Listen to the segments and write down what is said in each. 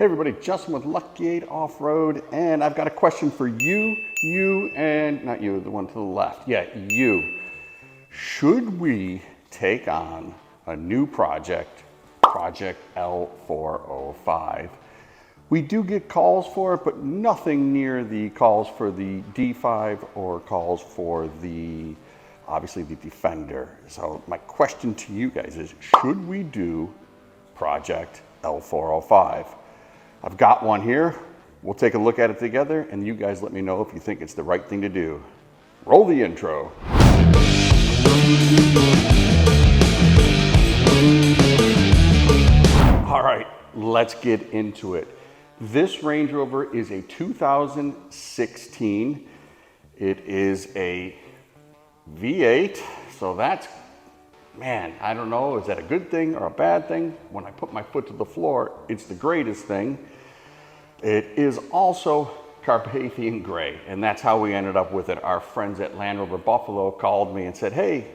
Hey everybody, Justin with Lucky 8 Off-Road, and I've got a question for you, and not you, the one to the left. Yeah, you. Should we take on a new project, Project L405? We do get calls for it, but nothing near the calls for the D5 or calls for the, obviously the Defender. So my question to you guys is, should we do Project L405? I've got one here. We'll take a look at it together, and you guys let me know if you think it's the right thing to do. Roll the intro. All right, let's get into it. This Range Rover is a 2016. It is a V8, so that's, man, I don't know, is that a good thing or a bad thing? When I put my foot to the floor, it's the greatest thing. It is also Carpathian gray, and that's how we ended up with it. Our friends at Land Rover Buffalo called me and said, hey,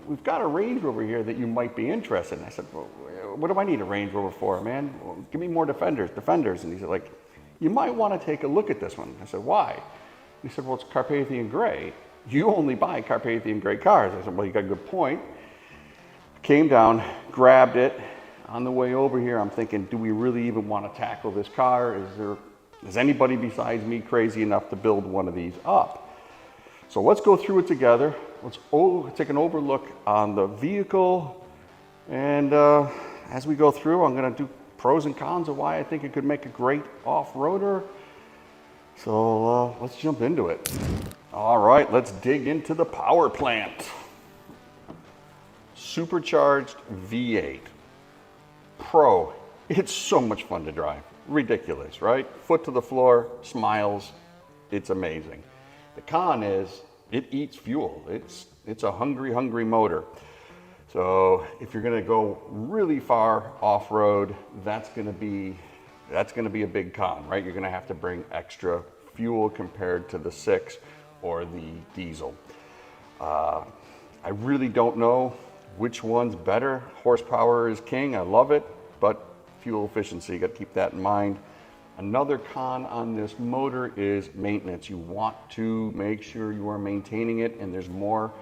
we've got a Range Rover here that you might be interested in. I said, well, what do I need a Range Rover for, man? Well, give me more Defenders. And he said, like, you might want to take a look at this one. I said, why? He said, well, it's Carpathian gray. You only buy Carpathian gray cars. I said, well, you got a good point. Came down, grabbed it. On the way over here, I'm thinking, do we really even want to tackle this car? Is anybody besides me crazy enough to build one of these up? So let's go through it together. Let's take an overlook on the vehicle. And as we go through, I'm going to do pros and cons of why I think it could make a great off-roader. So let's jump into it. All right, let's dig into the power plant. Supercharged V8 Pro. It's so much fun to drive. Ridiculous, right? Foot to the floor, smiles. It's amazing. The con is it eats fuel. It's a hungry motor. So if you're going to go really far off-road, that's going to be a big con, right? You're going to have to bring extra fuel compared to the 6 or the diesel. I really don't know which one's better. Horsepower is king, I love it, but fuel efficiency, you got to keep that in mind. Another con on this motor is maintenance. You want to make sure you are maintaining it, and there's more,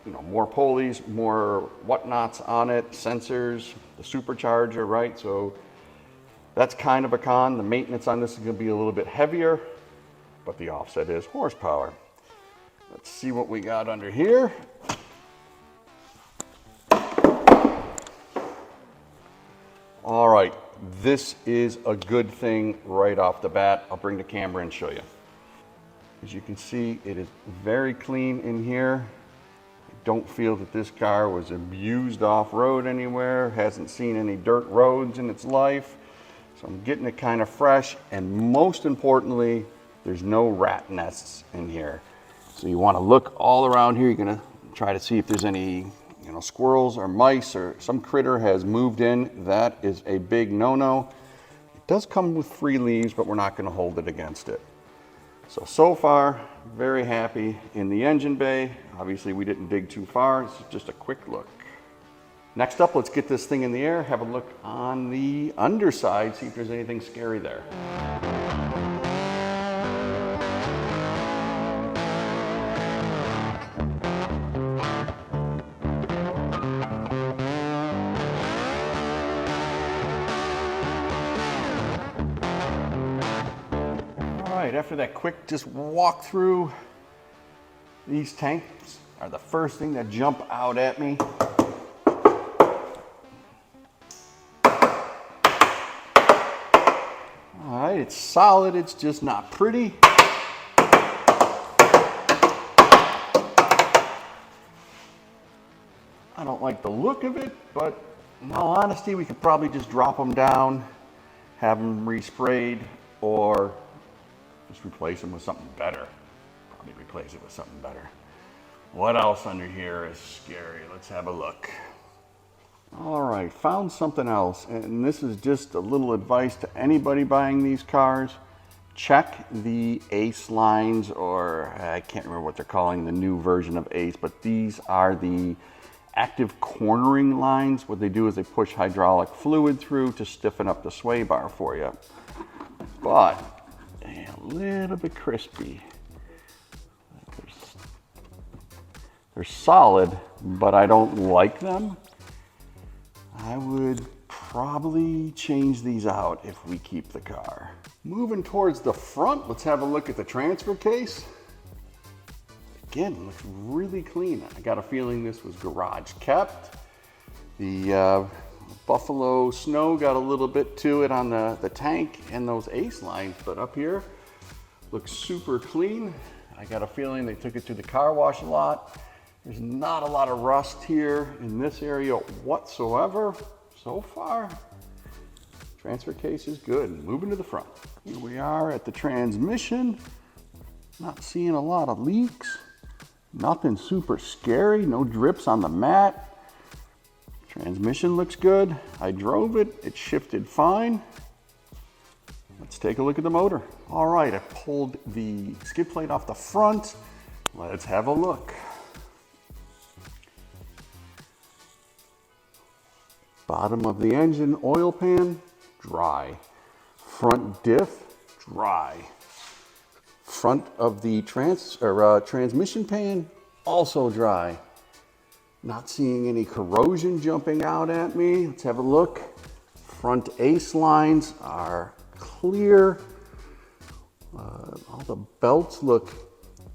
more pulleys, more whatnots on it, sensors, the supercharger, right? So that's kind of a con. The maintenance on this is going to be a little bit heavier, but the offset is horsepower. Let's see what we got under here. All right, this is a good thing right off the bat. I'll bring the camera and show you. As you can see, it is very clean in here. I don't feel that this car was abused off-road anywhere, hasn't seen any dirt roads in its life. So I'm getting it kind of fresh, and most importantly, there's no rat nests in here. So you want to look all around here. You're going to try to see if there's any squirrels or mice or some critter has moved in. That is a big no-no. It does come with free leaves, but we're not going to hold it against it. So far, very happy in the engine bay. Obviously, we didn't dig too far. This is just a quick look. Next up, let's get this thing in the air, have a look on the underside, see if there's anything scary there. After that quick just walk through, these tanks are the first thing that jump out at me. All right, it's solid, it's just not pretty. I don't like the look of it, but in all honesty, we could probably just drop them down, have them resprayed, or just replace them with something better. Probably replace it with something better. What else under here is scary? Let's have a look. All right, found something else. And this is just a little advice to anybody buying these cars. Check the ACE lines, or I can't remember what they're calling the new version of ACE, but these are the active cornering lines. What they do is they push hydraulic fluid through to stiffen up the sway bar for you. But a little bit crispy. They're solid, but I don't like them. I would probably change these out if we keep the car. Moving towards the front, let's have a look at the transfer case. Again, looks really clean. I got a feeling this was garage kept. The Buffalo snow got a little bit to it on the tank and those ace lines, but up here looks super clean. I got a feeling they took it to the car wash a lot. There's not a lot of rust here in this area whatsoever so far. Transfer case is good. Moving to the front. Here we are at the transmission. Not seeing a lot of leaks. Nothing super scary. No drips on the mat. Transmission looks good. I drove it. It shifted fine. Let's take a look at the motor. All right, I pulled the skid plate off the front. Let's have a look. Bottom of the engine oil pan, dry. Front diff, dry. Front of the transmission pan, also dry. Not seeing any corrosion jumping out at me. Let's have a look. Front ace lines are clear. All the belts look,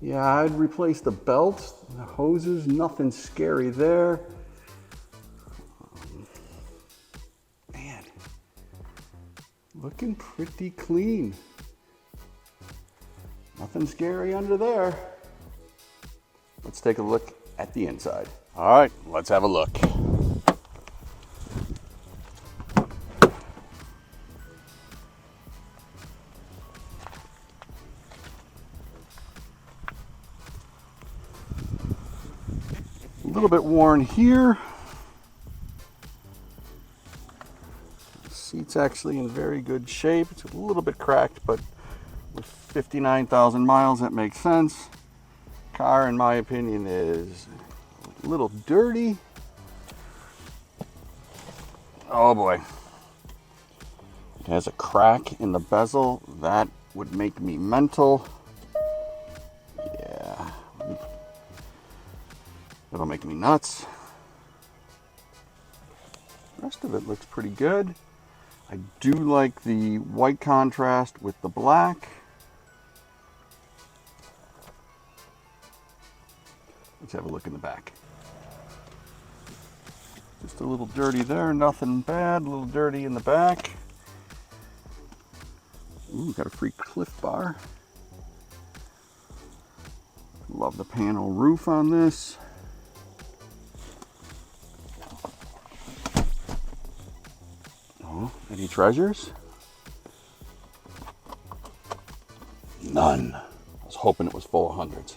yeah, I'd replace the belts, the hoses, nothing scary there. Man, looking pretty clean. Nothing scary under there. Let's take a look at the inside. All right, let's have a look. A little bit worn here. The seat's actually in very good shape. It's a little bit cracked, but with 59,000 miles, that makes sense. Car, in my opinion, is a little dirty. Oh boy. It has a crack in the bezel. That would make me mental. Yeah. That'll make me nuts. The rest of it looks pretty good. I do like the white contrast with the black. Let's have a look in the back. Just a little dirty there, nothing bad. A little dirty in the back. Ooh, got a free Cliff Bar. Love the panel roof on this. Oh, any treasures? None. I was hoping it was full of hundreds.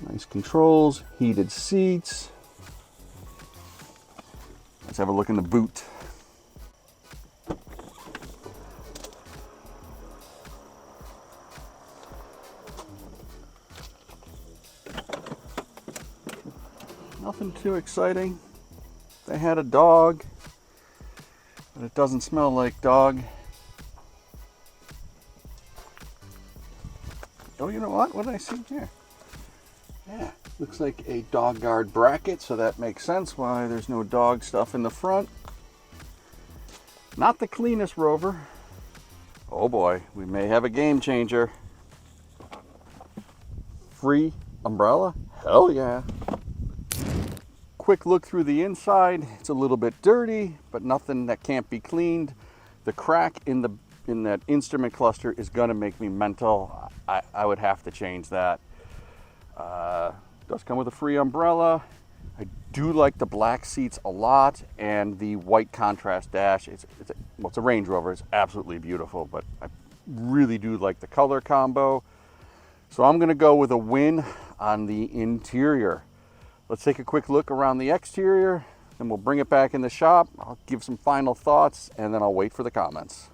Nice controls, heated seats. Let's have a look in the boot. Nothing too exciting. They had a dog, but it doesn't smell like dog. Oh, you know what? What did I see here? Yeah, looks like a dog guard bracket, so that makes sense why there's no dog stuff in the front. Not the cleanest Rover. Oh boy, we may have a game changer. Free umbrella? Hell yeah. Quick look through the inside. It's a little bit dirty, but nothing that can't be cleaned. The crack in that instrument cluster is gonna make me mental. I would have to change that. Does come with a free umbrella. I do like the black seats a lot, and the white contrast dash. It's a Range Rover. It's absolutely beautiful, but I really do like the color combo. So I'm gonna go with a win on the interior. Let's take a quick look around the exterior, then we'll bring it back in the shop. I'll give some final thoughts, and then I'll wait for the comments.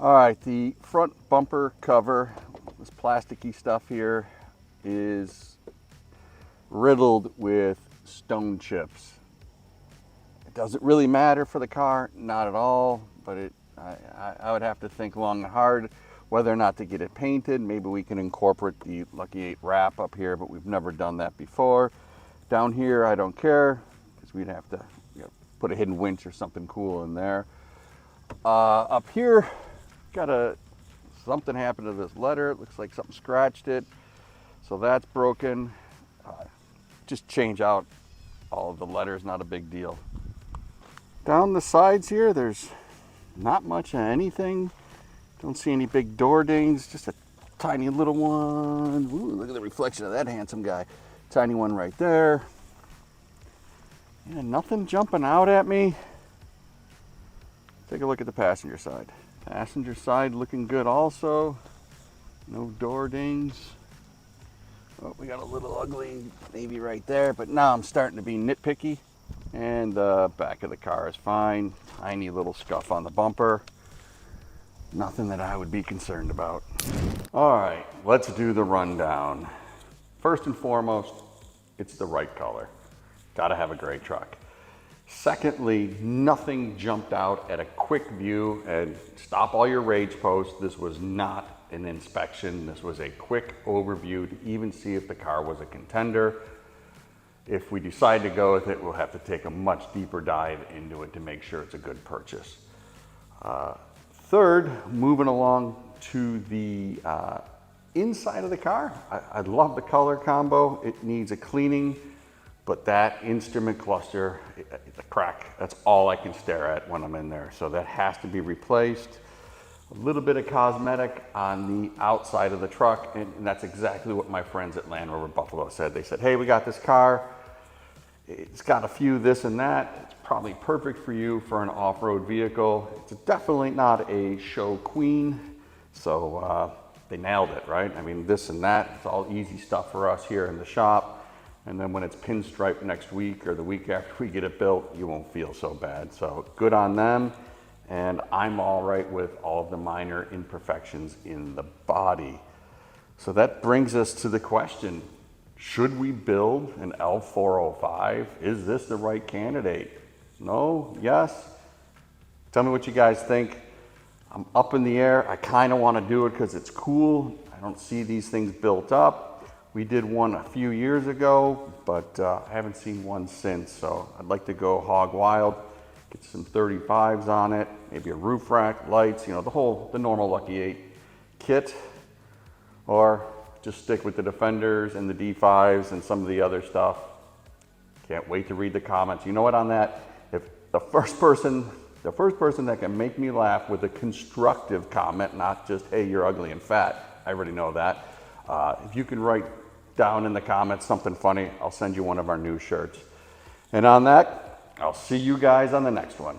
All right, the front bumper cover This plasticky stuff here is riddled with stone chips. It doesn't really matter for the car, not at all, but I would have to think long and hard whether or not to get it painted. Maybe we can incorporate the Lucky 8 wrap up here, but we've never done that before. Down here, I don't care, because we'd have to put a hidden winch or something cool in there. Up here, got something happened to this letter. It looks like something scratched it, so that's broken. Just change out all of the letters, not a big deal. Down the sides here, there's not much of anything. Don't see any big door dings, just a tiny little one. Ooh, look at the reflection of that handsome guy. Tiny one right there. Yeah, nothing jumping out at me. Take a look at the passenger side. Passenger side looking good also. No door dings. Oh, we got a little ugly maybe right there, but now I'm starting to be nitpicky. And the back of the car is fine. Tiny little scuff on the bumper. Nothing that I would be concerned about. All right, let's do the rundown. First and foremost, it's the right color. Gotta have a great truck. Secondly, nothing jumped out at a quick view, and stop all your rage posts. This was not an inspection. This was a quick overview to even see if the car was a contender. If we decide to go with it, we'll have to take a much deeper dive into it to make sure it's a good purchase. Third, moving along to the inside of the car. I love the color combo. It needs a cleaning, but that instrument cluster, the crack, that's all I can stare at when I'm in there. So that has to be replaced. A little bit of cosmetic on the outside of the truck, and that's exactly what my friends at Land Rover Buffalo said. They said, hey, we got this car. It's got a few this and that. It's probably perfect for you for an off-road vehicle. It's definitely not a show queen, so they nailed it, right? I mean, this and that, it's all easy stuff for us here in the shop. And then when it's pinstriped next week or the week after we get it built, you won't feel so bad. So good on them. And I'm all right with all of the minor imperfections in the body. So that brings us to the question, should we build an L405? Is this the right candidate? No? Yes? Tell me what you guys think. I'm up in the air. I kind of want to do it because it's cool. I don't see these things built up. We did one a few years ago, but I haven't seen one since. So I'd like to go hog wild, get some 35s on it, maybe a roof rack, lights, the normal Lucky 8 kit, or just stick with the Defenders and the D5s and some of the other stuff. Can't wait to read the comments. You know what, on that, if the first person that can make me laugh with a constructive comment, not just, hey, you're ugly and fat, I already know that. If you can write down in the comments something funny, I'll send you one of our new shirts. And on that, I'll see you guys on the next one.